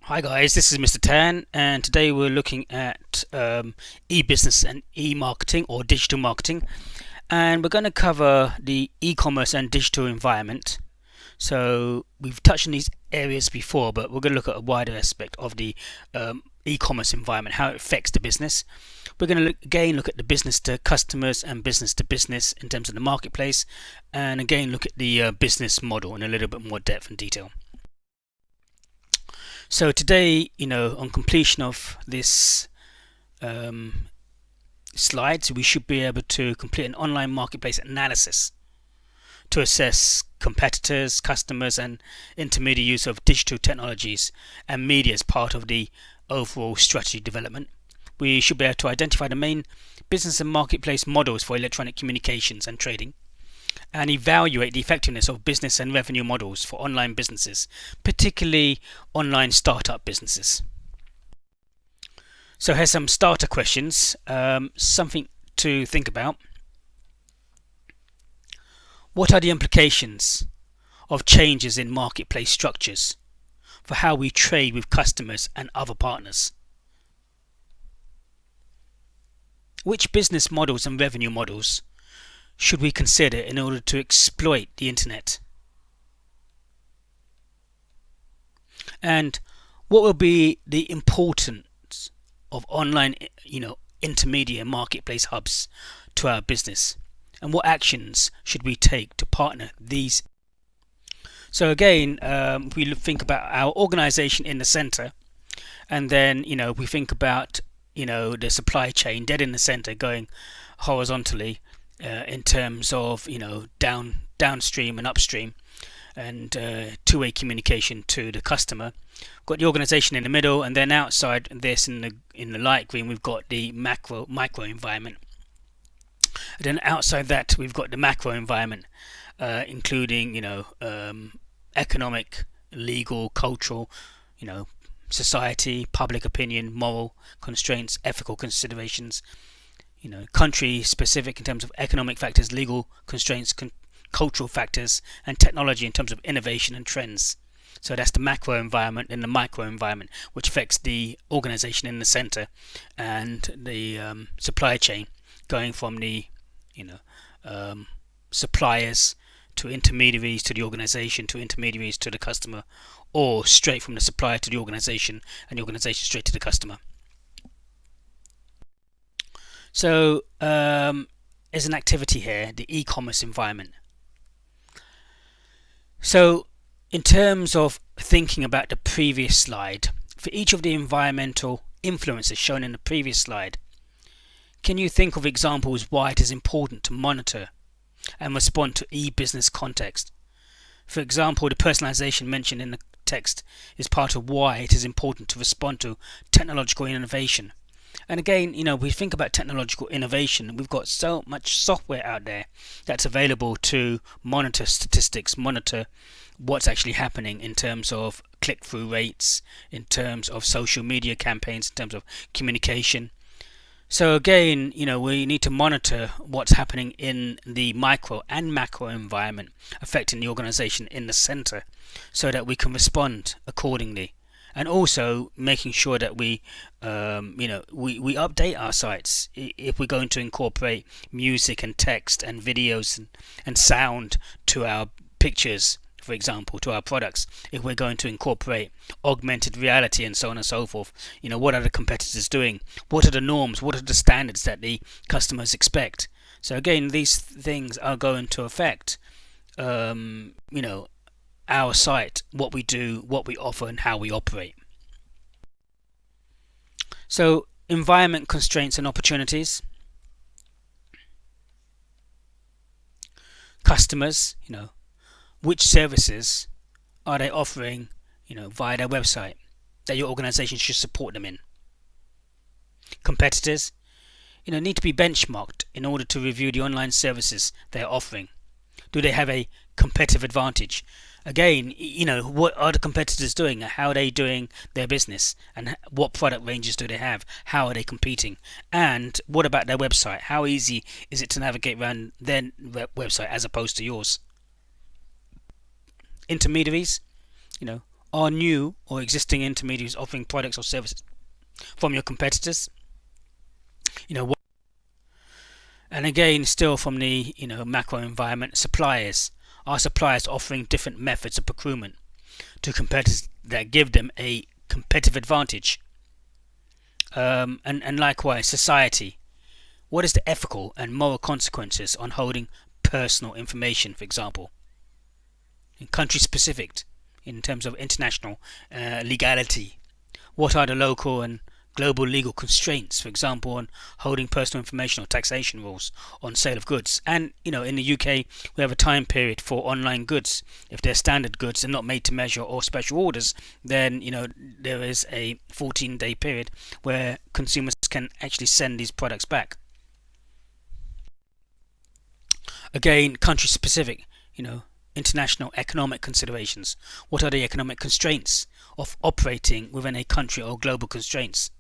Hi guys, this is Mr. Tan, and today we're looking at e-business and e-marketing or digital marketing, and we're going to cover the e-commerce and digital environment. So we've touched on these areas before, but we're going to look at a wider aspect of the e-commerce environment, how it affects the business. We're going to again look at the business to customers and business to business in terms of the marketplace, and again look at the business model in a little bit more depth and detail. So today, on completion of this slides, we should be able to complete an online marketplace analysis to assess competitors, customers, and intermediate use of digital technologies and media as part of the overall strategy development. We should be able to identify the main business and marketplace models for electronic communications and trading, and evaluate the effectiveness of business and revenue models for online businesses, particularly online startup businesses. So here's some starter questions, something to think about. What are the implications of changes in marketplace structures for how we trade with customers and other partners? Which business models and revenue models should we consider in order to exploit the internet? And what will be the importance of online, intermediate marketplace hubs to our business? And what actions should we take to partner these? So again, we think about our organization in the center, and then we think about the supply chain dead in the center, going horizontally in terms of downstream and upstream, and two-way communication to the customer. We've got the organization in the middle, and then outside this in the light green we've got the micro environment. And then outside that we've got the macro environment, including economic, legal, cultural, society, public opinion, moral constraints, ethical considerations, country specific in terms of economic factors, legal constraints, cultural factors, and technology in terms of innovation and trends. So that's the macro environment, and the micro environment, which affects the organization in the center and the supply chain, going from the suppliers to intermediaries to the organization to intermediaries to the customer, or straight from the supplier to the organization and the organization straight to the customer. So there's an activity here, the e-commerce environment. So in terms of thinking about the previous slide, for each of the environmental influences shown in the previous slide, can you think of examples why it is important to monitor and respond to e-business context? For example, the personalization mentioned in the text is part of why it is important to respond to technological innovation. And again, we think about technological innovation. We've got so much software out there that's available to monitor statistics, monitor what's actually happening in terms of click-through rates, in terms of social media campaigns, in terms of communication. So again, we need to monitor what's happening in the micro and macro environment affecting the organization in the center, so that we can respond accordingly. And also making sure that we update our sites if we're going to incorporate music and text and videos and sound to our pictures, for example, to our products. If we're going to incorporate augmented reality and so on and so forth, what are the competitors doing? What are the norms? What are the standards that the customers expect? So again, these things are going to affect our site, what we do, what we offer, and how we operate. So environment constraints and opportunities. Customers, which services are they offering via their website that your organization should support them in? Competitors, need to be benchmarked in order to review the online services they are offering. Do they have a competitive advantage? Again, what are the competitors doing? How are they doing their business? And what product ranges do they have? How are they competing? And what about their website? How easy is it to navigate around their website as opposed to yours? Intermediaries, Are new or existing intermediaries offering products or services from your competitors? You know, and again, still from the macro environment, suppliers. Are suppliers offering different methods of procurement to competitors that give them a competitive advantage? And likewise, society. What is the ethical and moral consequences on holding personal information, for example? In country specific, in terms of international legality. What are the local and global legal constraints, for example, on holding personal information or taxation rules on sale of goods? And in the UK, we have a time period for online goods. If they're standard goods and not made to measure or special orders, then there is a 14-day period where consumers can actually send these products back. Again, country specific, international economic considerations. What are the economic constraints of operating within a country or global constraints?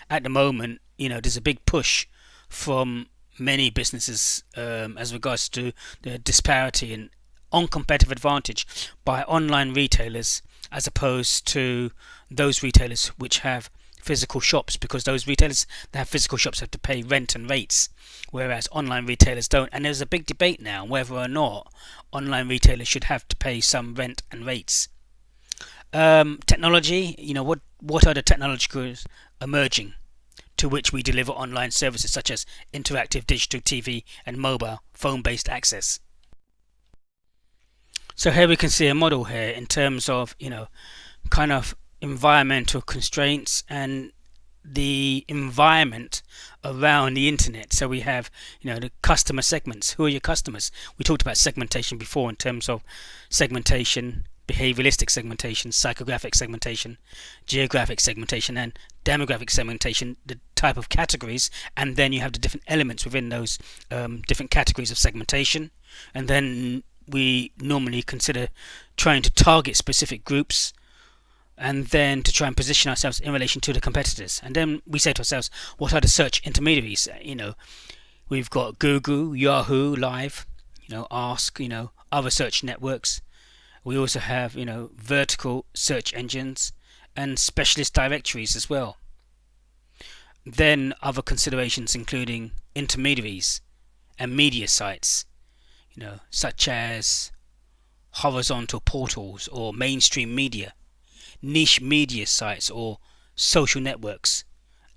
At the moment, there's a big push from many businesses as regards to the disparity and uncompetitive advantage by online retailers as opposed to those retailers which have physical shops, because those retailers that have physical shops have to pay rent and rates, whereas online retailers don't. And there's a big debate now whether or not online retailers should have to pay some rent and rates. Technology, what are the technological emerging to which we deliver online services such as interactive digital TV and mobile phone-based access? So here we can see a model here in terms of kind of environmental constraints and the environment around the internet. So we have the customer segments. Who are your customers? We talked about segmentation before in terms of segmentation, behavioralistic segmentation, psychographic segmentation, geographic segmentation, and demographic segmentation, the type of categories, and then you have the different elements within those different categories of segmentation. And then we normally consider trying to target specific groups and then to try and position ourselves in relation to the competitors. And then we say to ourselves, what are the search intermediaries? We've got Google, Yahoo, Live, Ask, other search networks. We also have, vertical search engines and specialist directories as well. Then other considerations including intermediaries and media sites, such as horizontal portals or mainstream media, niche media sites or social networks,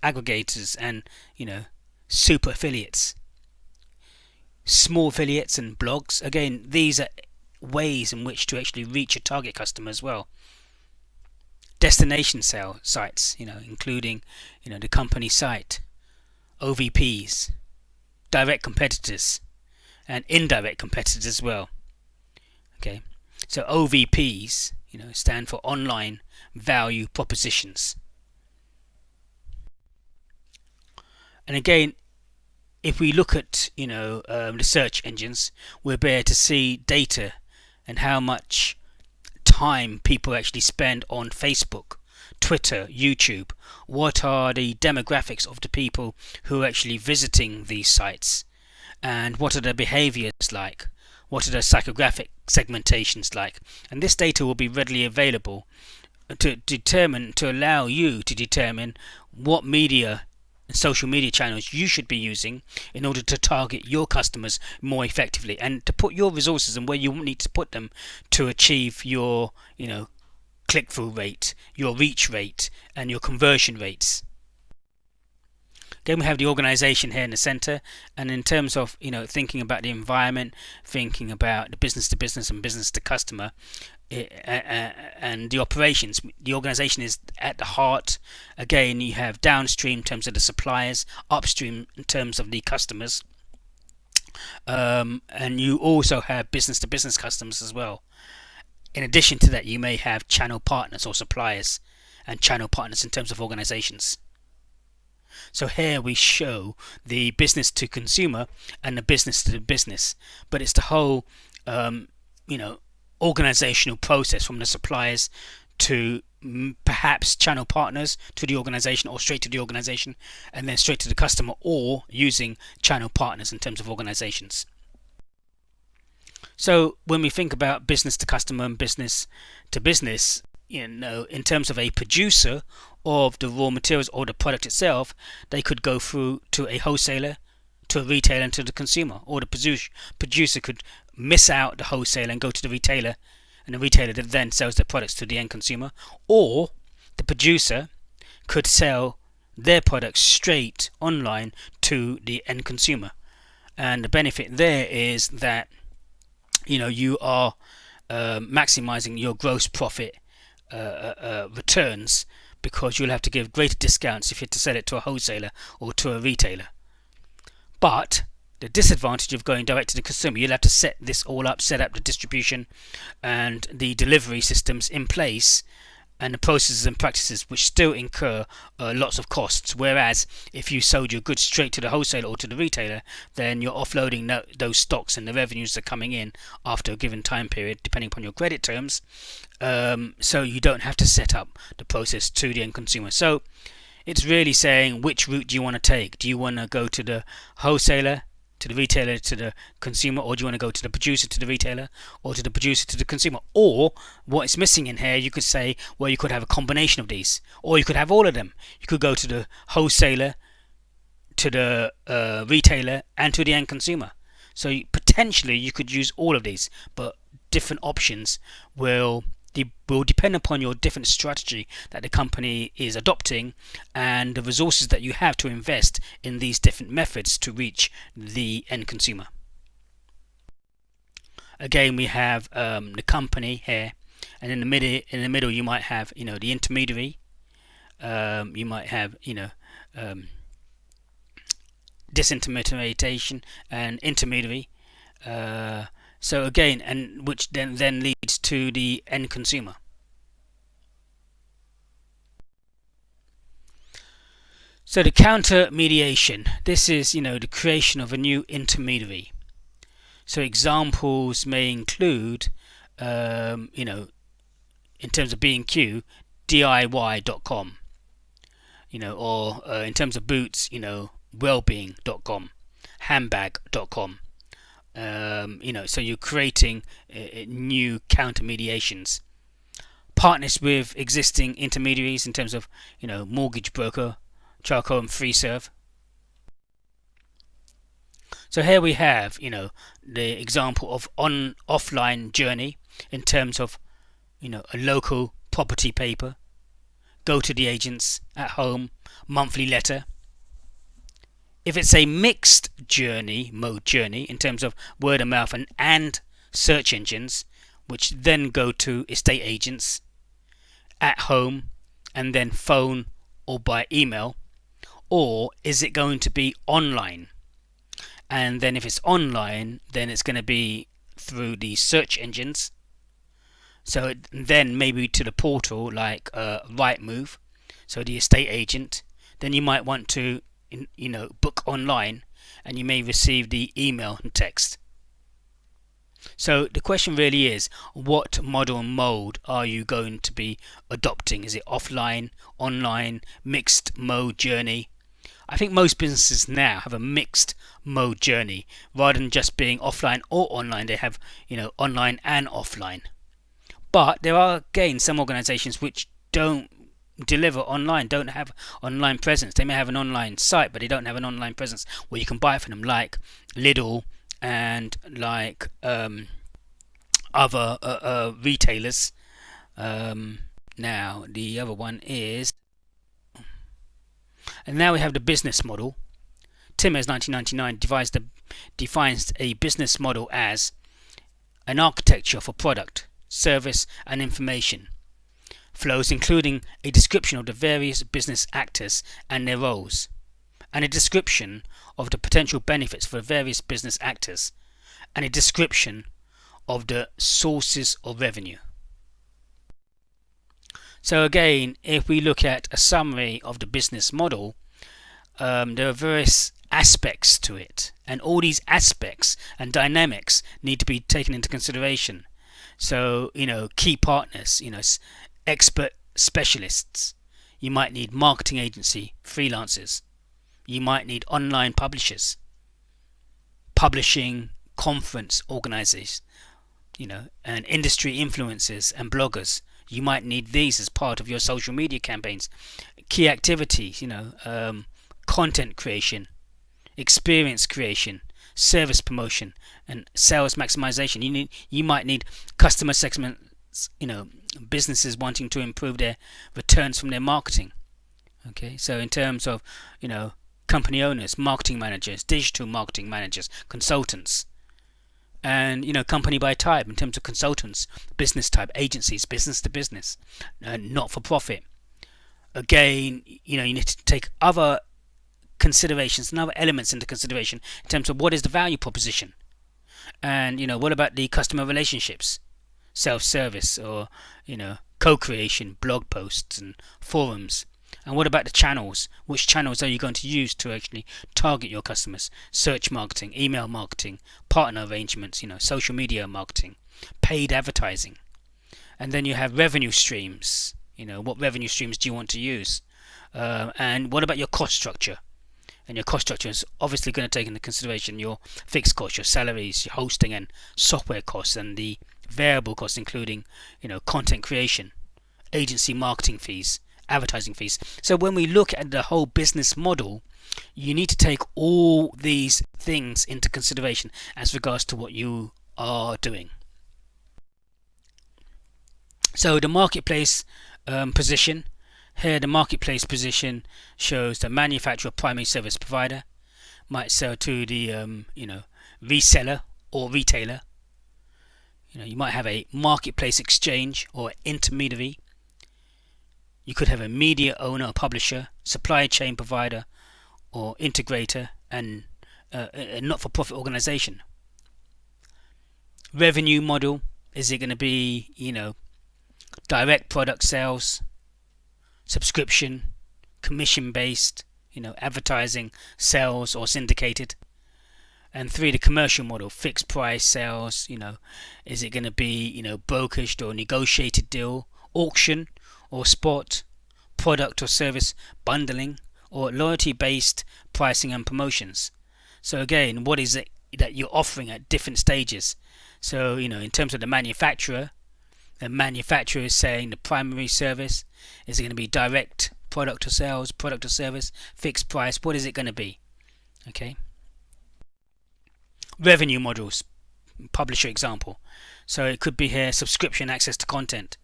aggregators and super affiliates, small affiliates and blogs. Again, these are ways in which to actually reach a target customer as well. Destination sale sites, including the company site, OVPs, direct competitors and indirect competitors as well. Okay, so OVPs stand for online value propositions. And again, if we look at the search engines, we'll be able to see data and how much time people actually spend on Facebook, Twitter, YouTube. What are the demographics of the people who are actually visiting these sites, and what are their behaviors like? What are the psychographic segmentations like? And this data will be readily available to allow you to determine what media and social media channels you should be using in order to target your customers more effectively, and to put your resources and where you need to put them to achieve your click-through rate, your reach rate and your conversion rates. Again, we have the organization here in the center, and in terms of thinking about the environment, thinking about the business to business and business to customer, and the operations, the organization is at the heart. Again, you have downstream in terms of the suppliers, upstream in terms of the customers, and you also have business to business customers as well. In addition to that, you may have channel partners or suppliers and channel partners in terms of organizations. So here we show the business to consumer and the business to the business, but it's the whole organizational process from the suppliers to perhaps channel partners to the organization, or straight to the organization and then straight to the customer, or using channel partners in terms of organizations. So when we think about business to customer and business to business, in terms of a producer of the raw materials or the product itself, they could go through to a wholesaler, to a retailer, and to the consumer. Or the producer could miss out the wholesaler and go to the retailer, and the retailer then sells their products to the end consumer. Or the producer could sell their products straight online to the end consumer. And the benefit there is that you are maximizing your gross profit returns, because you'll have to give greater discounts if you're to sell it to a wholesaler or to a retailer. But the disadvantage of going direct to the consumer, you'll have to set this all up, set up the distribution and the delivery systems in place, and the processes and practices, which still incur lots of costs. Whereas if you sold your goods straight to the wholesaler or to the retailer, then you're offloading those stocks, and the revenues are coming in after a given time period, depending upon your credit terms. So you don't have to set up the process to the end consumer. So it's really saying, which route do you want to take? Do you want to go to the wholesaler, to the retailer, to the consumer, or do you want to go to the producer, to the retailer, or to the producer, to the consumer? Or what is missing in here, you could say, well, you could have a combination of these, or you could have all of them. You could go to the wholesaler, to the retailer, and to the end consumer. So potentially you could use all of these, but different options will depend upon your different strategy that the company is adopting, and the resources that you have to invest in these different methods to reach the end consumer. Again, we have the company here, and in the middle you might have the intermediary. You might have disintermediation and intermediary. So again, and which then leads to the end consumer. So the counter mediation, this is the creation of a new intermediary. So examples may include in terms of B&Q, DIY.com, or in terms of boots, wellbeing.com, handbag.com. So you're creating new counter mediations. Partners with existing intermediaries in terms of mortgage broker, Charco, and FreeServe. So here we have the example of offline journey in terms of a local property paper, go to the agents, at home, monthly letter. If it's a mixed mode journey in terms of word of mouth and search engines, which then go to estate agents, at home, and then phone or by email, or is it going to be online? And then if it's online, then it's going to be through the search engines. So then maybe to the portal like Rightmove, so the estate agent. Then you might want to book online, and you may receive the email and text. So the question really is, what model and mode are you going to be adopting? Is it offline, online, mixed mode journey? I think most businesses now have a mixed mode journey. Rather than just being offline or online, they have online and offline. But there are again some organizations which don't deliver online, don't have online presence. They may have an online site, but they don't have an online presence where you can buy from them, like Lidl and like other retailers. Now the other one is, and now we have the business model. Timmers 1999 defines a business model as an architecture for product, service and information flows, including a description of the various business actors and their roles, and a description of the potential benefits for the various business actors, and a description of the sources of revenue. So again, if we look at a summary of the business model, there are various aspects to it, and all these aspects and dynamics need to be taken into consideration. So key partners, expert specialists. You might need marketing agency, freelancers. You might need online publishers, publishing conference organizers, and industry influencers and bloggers. You might need these as part of your social media campaigns. Key activities, content creation, experience creation, service promotion, and sales maximization. You might need customer segments, businesses wanting to improve their returns from their marketing. Okay, so in terms of, company owners, marketing managers, digital marketing managers, consultants, and company by type in terms of consultants, business type, agencies, business to business, not for profit. Again, you need to take other considerations and other elements into consideration in terms of what is the value proposition, and what about the customer relationships, self-service, or co-creation, blog posts and forums. And what about the channels? Which channels are you going to use to actually target your customers? Search marketing, email marketing, partner arrangements, social media marketing, paid advertising. And then you have revenue streams. What revenue streams do you want to use? And what about your cost structure? And your cost structure is obviously going to take into consideration your fixed costs, your salaries, your hosting and software costs, and the variable costs, including content creation, agency marketing fees, advertising fees. So when we look at the whole business model, you need to take all these things into consideration as regards to what you are doing. So the marketplace position. Here the marketplace position shows the manufacturer, primary service provider might sell to the reseller or retailer. You might have a marketplace exchange or intermediary. You could have a media owner or publisher, supply chain provider or integrator, and a not-for-profit organization. Revenue model, is it going to be direct product sales, subscription, commission based, advertising, sales, or syndicated? And 3, the commercial model, fixed price sales, is it going to be brokeraged or negotiated deal, auction or spot, product or service bundling, or loyalty based pricing and promotions? So again, what is it that you're offering at different stages? So in terms of the manufacturer is saying the primary service, is it going to be direct product or sales, product or service, fixed price? What is it going to be? Okay. Revenue models, publisher example. So it could be here subscription access to content,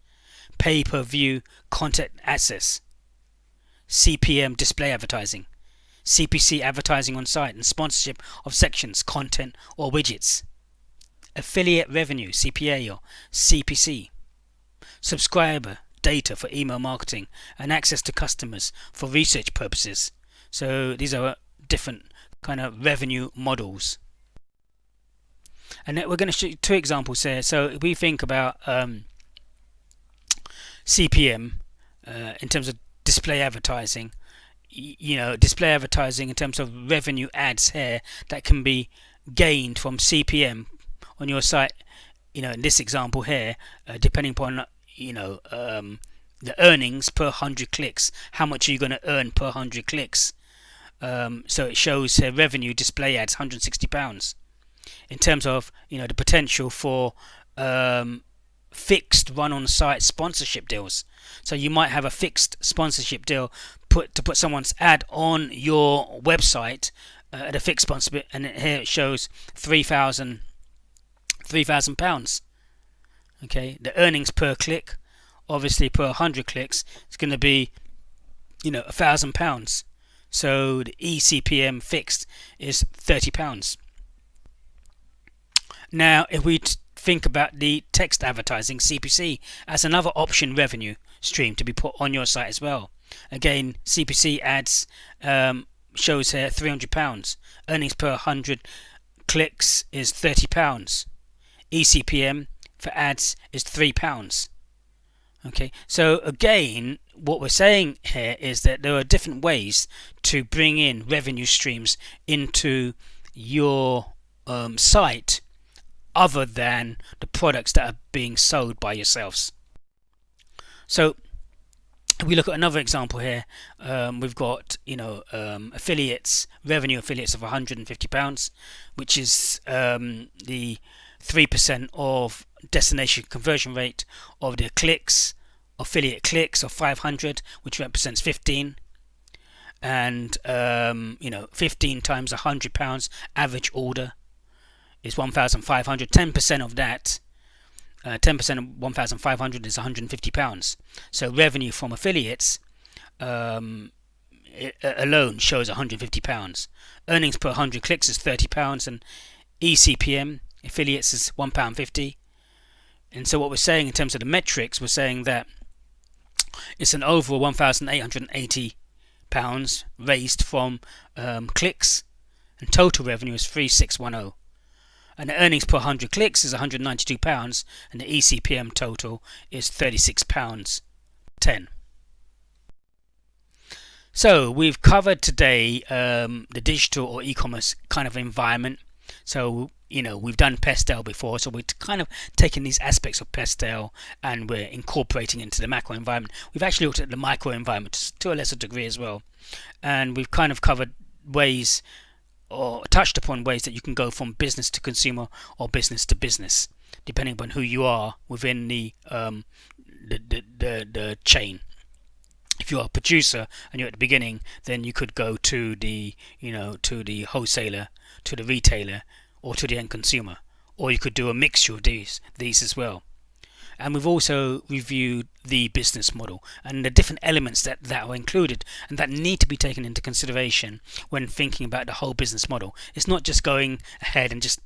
pay-per-view content access, CPM display advertising, CPC advertising on site, and sponsorship of sections, content or widgets. Affiliate revenue, CPA or CPC. Subscriber data for email marketing and access to customers for research purposes. So these are different kind of revenue models. And we're going to show you 2 examples here. So if we think about CPM in terms of display advertising, display advertising in terms of revenue ads here that can be gained from CPM on your site, in this example here, depending upon the earnings per 100 clicks, how much are you going to earn per 100 clicks? So it shows here revenue display ads £160. In terms of the potential for fixed run on site sponsorship deals. So you might have a fixed sponsorship deal to put someone's ad on your website at a fixed sponsor, and here it shows £3,000. Okay, the earnings per click, obviously per 100 clicks, it's going to be £1,000. So the eCPM fixed is £30. Now, if we think about the text advertising, CPC, as another option revenue stream to be put on your site as well. Again, CPC ads shows here £300. Earnings per 100 clicks is £30. eCPM for ads is £3. Okay, so again, what we're saying here is that there are different ways to bring in revenue streams into your site other than the products that are being sold by yourselves. So we look at another example here. We've got affiliates, revenue affiliates of £150, which is the 3% of destination conversion rate of the clicks affiliate clicks of 500, which represents 15, and 15 times £100 average order is 1,500. 10% of that, 10% of 1,500 is £150. So revenue from affiliates alone shows £150. Earnings per 100 clicks is £30, and ECPM affiliates is £1.50. And so what we're saying in terms of the metrics, we're saying that it's an overall £1,880 raised from clicks, and total revenue is 3,610. And the earnings per 100 clicks is £192, and the ECPM total is £36.10. So we've covered today the digital or e-commerce kind of environment. So we've done Pestel before, so we're kind of taking these aspects of Pestel and we're incorporating into the macro environment. We've actually looked at the micro environment to a lesser degree as well, and we've kind of covered ways or touched upon ways that you can go from business to consumer or business to business, depending upon who you are within the chain. If you're a producer and you're at the beginning, then you could go to the to the wholesaler, to the retailer, or to the end consumer, or you could do a mixture of these as well. And we've also reviewed the business model and the different elements that are included and that need to be taken into consideration when thinking about the whole business model. It's not just going ahead and just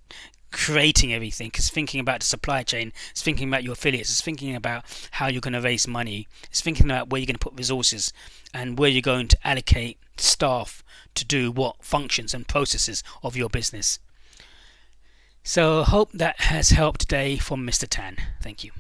creating everything. It's thinking about the supply chain, it's thinking about your affiliates, it's thinking about how you're going to raise money, it's thinking about where you're going to put resources and where you're going to allocate staff to do what functions and processes of your business. So I hope that has helped today from Mr. Tan. Thank you.